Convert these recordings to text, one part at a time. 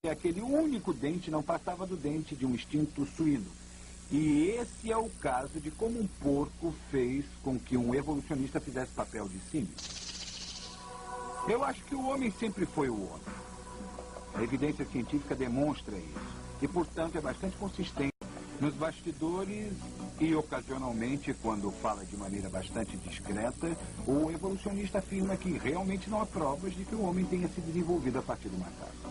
Aquele único dente não passava do dente de um extinto suíno. E esse é o caso de como um porco fez com que um evolucionista fizesse papel de símio. Eu acho que o homem sempre foi o homem. A evidência científica demonstra isso. E, portanto, é bastante consistente. Nos bastidores e, ocasionalmente, quando fala de maneira bastante discreta, o evolucionista afirma que realmente não há provas de que o homem tenha se desenvolvido a partir do macaco.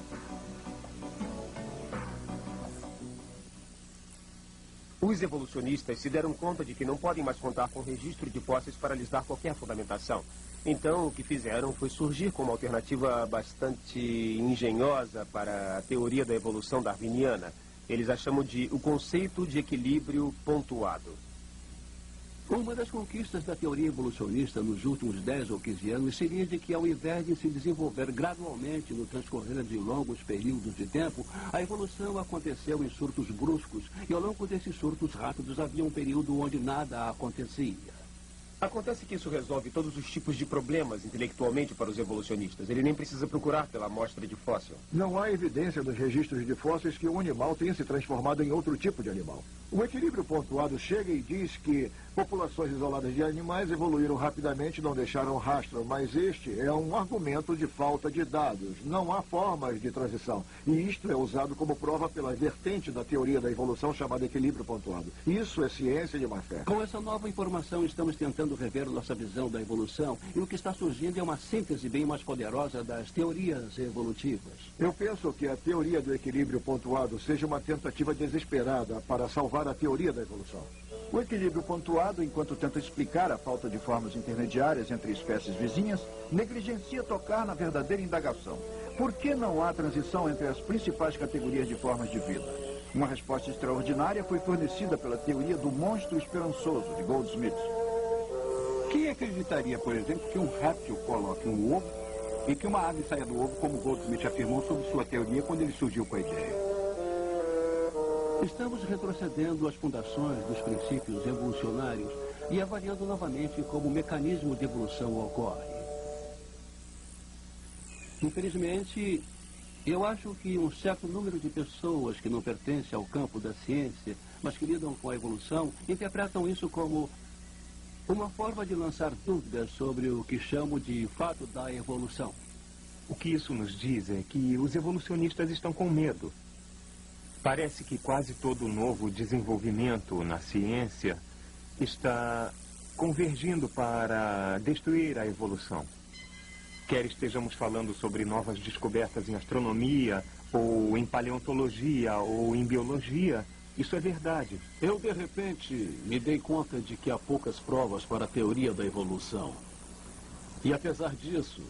Os evolucionistas se deram conta de que não podem mais contar com registro de fósseis para lhes dar qualquer fundamentação. Então, o que fizeram foi surgir com uma alternativa bastante engenhosa para a teoria da evolução darwiniana. Eles a chamam de o conceito de equilíbrio pontuado. Uma das conquistas da teoria evolucionista nos últimos 10 ou 15 anos seria de que, ao invés de se desenvolver gradualmente no transcorrer de longos períodos de tempo, a evolução aconteceu em surtos bruscos, e ao longo desses surtos rápidos havia um período onde nada acontecia. Acontece que isso resolve todos os tipos de problemas intelectualmente para os evolucionistas. Ele nem precisa procurar pela amostra de fóssil. Não há evidência nos registros de fósseis que um animal tenha se transformado em outro tipo de animal. O equilíbrio pontuado chega e diz que populações isoladas de animais evoluíram rapidamente e não deixaram rastro, mas este é um argumento de falta de dados. Não há formas de transição. E isto é usado como prova pela vertente da teoria da evolução chamada equilíbrio pontuado. Isso é ciência de má fé. Com essa nova informação, estamos tentando rever nossa visão da evolução, e o que está surgindo é uma síntese bem mais poderosa das teorias evolutivas. Eu penso que a teoria do equilíbrio pontuado seja uma tentativa desesperada para salvar a teoria da evolução. O equilíbrio pontuado, enquanto tenta explicar a falta de formas intermediárias entre espécies vizinhas, negligencia tocar na verdadeira indagação. Por que não há transição entre as principais categorias de formas de vida? Uma resposta extraordinária foi fornecida pela teoria do monstro esperançoso, de Goldsmith. Quem acreditaria, por exemplo, que um réptil coloque um ovo e que uma ave saia do ovo, como Goldsmith afirmou sobre sua teoria quando ele surgiu com a ideia? Estamos retrocedendo às fundações dos princípios evolucionários e avaliando novamente como o mecanismo de evolução ocorre. Infelizmente, eu acho que um certo número de pessoas que não pertencem ao campo da ciência, mas que lidam com a evolução, interpretam isso como uma forma de lançar dúvidas sobre o que chamo de fato da evolução. O que isso nos diz é que os evolucionistas estão com medo. Parece que quase todo novo desenvolvimento na ciência está convergindo para destruir a evolução. Quer estejamos falando sobre novas descobertas em astronomia, ou em paleontologia, ou em biologia, isso é verdade. Eu, de repente, me dei conta de que há poucas provas para a teoria da evolução. E, apesar disso,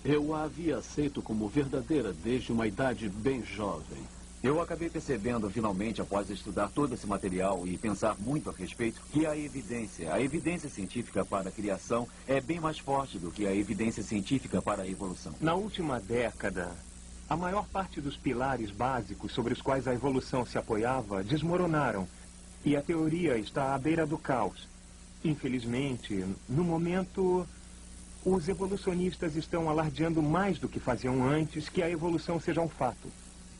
eu a havia aceito como verdadeira desde uma idade bem jovem. Eu acabei percebendo, finalmente, após estudar todo esse material e pensar muito a respeito, que a evidência científica para a criação é bem mais forte do que a evidência científica para a evolução. Na última década, a maior parte dos pilares básicos sobre os quais a evolução se apoiava desmoronaram, e a teoria está à beira do caos. Infelizmente, no momento, os evolucionistas estão alardeando mais do que faziam antes que a evolução seja um fato.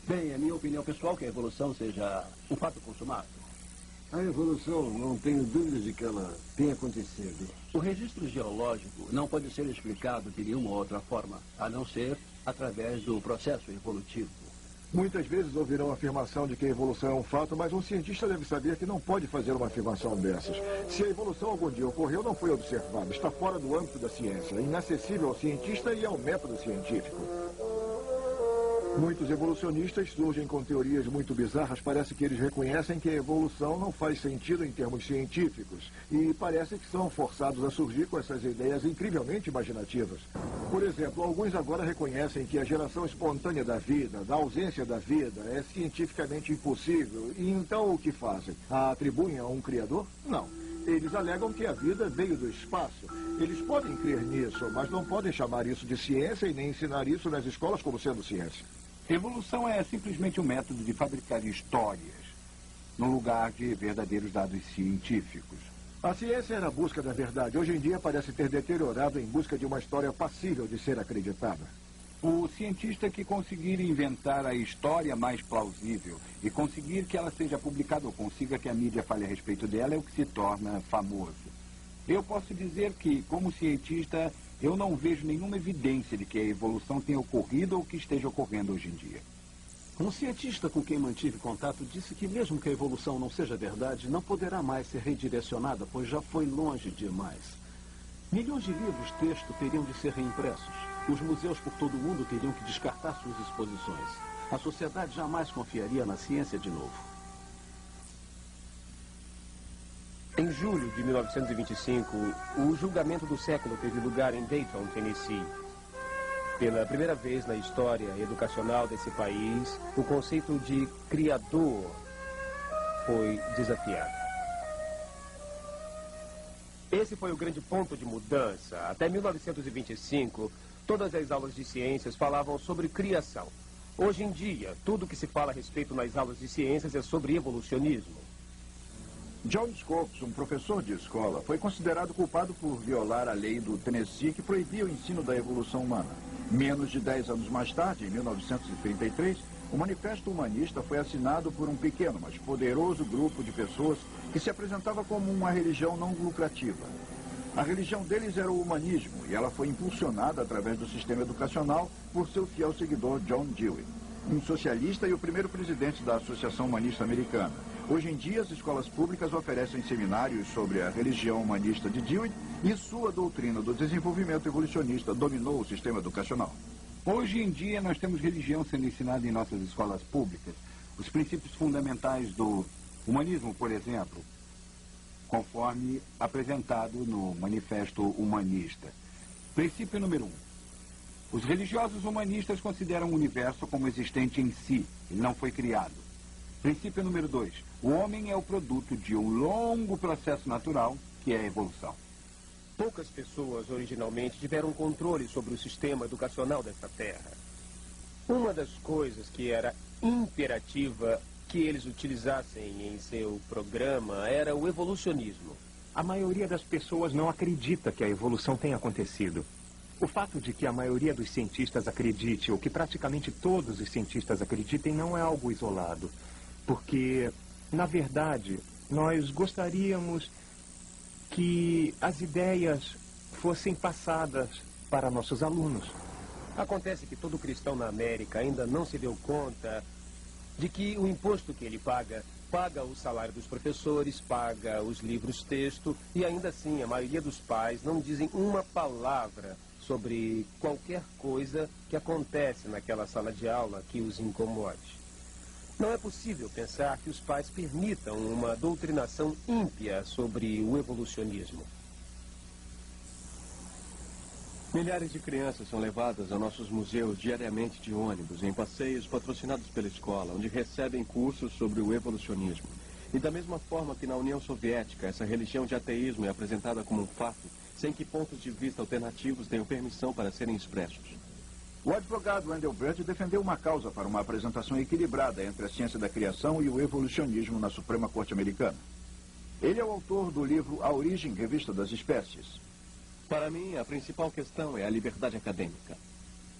Bem, é minha opinião pessoal que a evolução seja um fato consumado. A evolução, não tenho dúvidas de que ela tenha acontecido. O registro geológico não pode ser explicado de nenhuma outra forma, a não ser através do processo evolutivo. Muitas vezes ouvirão a afirmação de que a evolução é um fato, mas um cientista deve saber que não pode fazer uma afirmação dessas. Se a evolução algum dia ocorreu, não foi observada, está fora do âmbito da ciência, inacessível ao cientista e ao método científico. Muitos evolucionistas surgem com teorias muito bizarras. Parece que eles reconhecem que a evolução não faz sentido em termos científicos. E parece que são forçados a surgir com essas ideias incrivelmente imaginativas. Por exemplo, alguns agora reconhecem que a geração espontânea da vida, da ausência da vida, é cientificamente impossível. E então o que fazem? A atribuem a um criador? Não. Eles alegam que a vida veio do espaço. Eles podem crer nisso, mas não podem chamar isso de ciência e nem ensinar isso nas escolas como sendo ciência. Evolução é simplesmente um método de fabricar histórias, no lugar de verdadeiros dados científicos. A ciência era a busca da verdade. Hoje em dia parece ter deteriorado em busca de uma história passível de ser acreditada. O cientista que conseguir inventar a história mais plausível e conseguir que ela seja publicada ou consiga que a mídia fale a respeito dela é o que se torna famoso. Eu posso dizer que, como cientista, eu não vejo nenhuma evidência de que a evolução tenha ocorrido ou que esteja ocorrendo hoje em dia. Um cientista com quem mantive contato disse que mesmo que a evolução não seja verdade, não poderá mais ser redirecionada, pois já foi longe demais. Milhões de livros-texto teriam de ser reimpressos. Os museus por todo o mundo teriam que descartar suas exposições. A sociedade jamais confiaria na ciência de novo. Em julho de 1925, o julgamento do século teve lugar em Dayton, Tennessee. Pela primeira vez na história educacional desse país, o conceito de criador foi desafiado. Esse foi o grande ponto de mudança. Até 1925, todas as aulas de ciências falavam sobre criação. Hoje em dia, tudo que se fala a respeito nas aulas de ciências é sobre evolucionismo. John Scopes, um professor de escola, foi considerado culpado por violar a lei do Tennessee que proibia o ensino da evolução humana. Menos de 10 anos mais tarde, em 1933, o Manifesto Humanista foi assinado por um pequeno, mas poderoso grupo de pessoas que se apresentava como uma religião não lucrativa. A religião deles era o humanismo e ela foi impulsionada através do sistema educacional por seu fiel seguidor John Dewey, um socialista e o primeiro presidente da Associação Humanista Americana. Hoje em dia, as escolas públicas oferecem seminários sobre a religião humanista de Dewey e sua doutrina do desenvolvimento evolucionista dominou o sistema educacional. Hoje em dia, nós temos religião sendo ensinada em nossas escolas públicas. Os princípios fundamentais do humanismo, por exemplo, conforme apresentado no Manifesto Humanista. Princípio número 1. Os religiosos humanistas consideram o universo como existente em si. Ele não foi criado. Princípio número 2. O homem é o produto de um longo processo natural, que é a evolução. Poucas pessoas originalmente tiveram controle sobre o sistema educacional desta terra. Uma das coisas que era imperativa que eles utilizassem em seu programa era o evolucionismo. A maioria das pessoas não acredita que a evolução tenha acontecido. O fato de que a maioria dos cientistas acredite, ou que praticamente todos os cientistas acreditem, não é algo isolado. Porque, na verdade, nós gostaríamos que as ideias fossem passadas para nossos alunos. Acontece que todo cristão na América ainda não se deu conta de que o imposto que ele paga o salário dos professores, paga os livros-texto, e ainda assim a maioria dos pais não dizem uma palavra sobre qualquer coisa que acontece naquela sala de aula que os incomode. Não é possível pensar que os pais permitam uma doutrinação ímpia sobre o evolucionismo. Milhares de crianças são levadas a nossos museus diariamente de ônibus, em passeios patrocinados pela escola, onde recebem cursos sobre o evolucionismo. E da mesma forma que na União Soviética, essa religião de ateísmo é apresentada como um fato, sem que pontos de vista alternativos tenham permissão para serem expressos. O advogado Wendell Berry defendeu uma causa para uma apresentação equilibrada entre a ciência da criação e o evolucionismo na Suprema Corte Americana. Ele é o autor do livro A Origem, Revista das Espécies. Para mim, a principal questão é a liberdade acadêmica.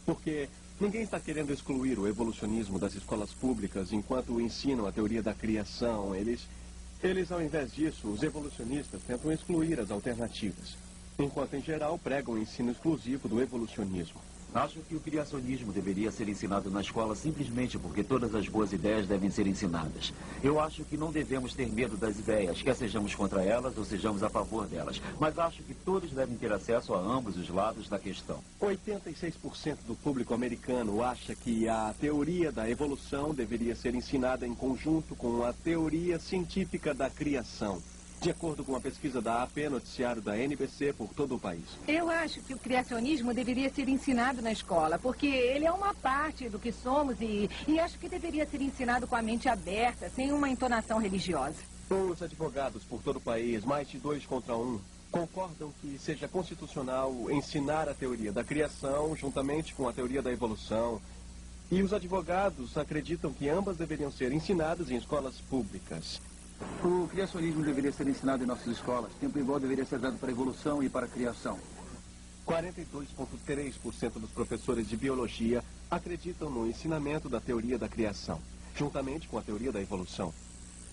Porque ninguém está querendo excluir o evolucionismo das escolas públicas enquanto ensinam a teoria da criação. Eles, ao invés disso, os evolucionistas tentam excluir as alternativas. Enquanto, em geral, pregam o ensino exclusivo do evolucionismo. Acho que o criacionismo deveria ser ensinado na escola simplesmente porque todas as boas ideias devem ser ensinadas. Eu acho que não devemos ter medo das ideias, quer sejamos contra elas ou sejamos a favor delas. Mas acho que todos devem ter acesso a ambos os lados da questão. 86% do público americano acha que a teoria da evolução deveria ser ensinada em conjunto com a teoria científica da criação. De acordo com a pesquisa da AP, noticiário da NBC por todo o país. Eu acho que o criacionismo deveria ser ensinado na escola, porque ele é uma parte do que somos e acho que deveria ser ensinado com a mente aberta, sem uma entonação religiosa. Os advogados por todo o país, mais de 2 contra 1, concordam que seja constitucional ensinar a teoria da criação juntamente com a teoria da evolução. E os advogados acreditam que ambas deveriam ser ensinadas em escolas públicas. O criacionismo deveria ser ensinado em nossas escolas. Tempo igual deveria ser dado para a evolução e para a criação. 42,3% dos professores de biologia acreditam no ensinamento da teoria da criação, juntamente com a teoria da evolução.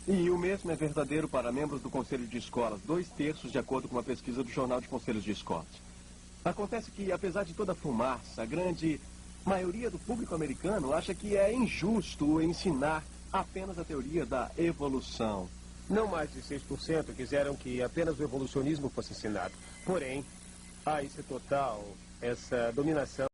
E o mesmo é verdadeiro para membros do Conselho de Escolas, 2/3 de acordo com uma pesquisa do Jornal de Conselhos de Escolas. Acontece que, apesar de toda a fumaça, a grande maioria do público americano acha que é injusto ensinar apenas a teoria da evolução. Não mais de 6% quiseram que apenas o evolucionismo fosse ensinado. Porém, há esse total, essa dominação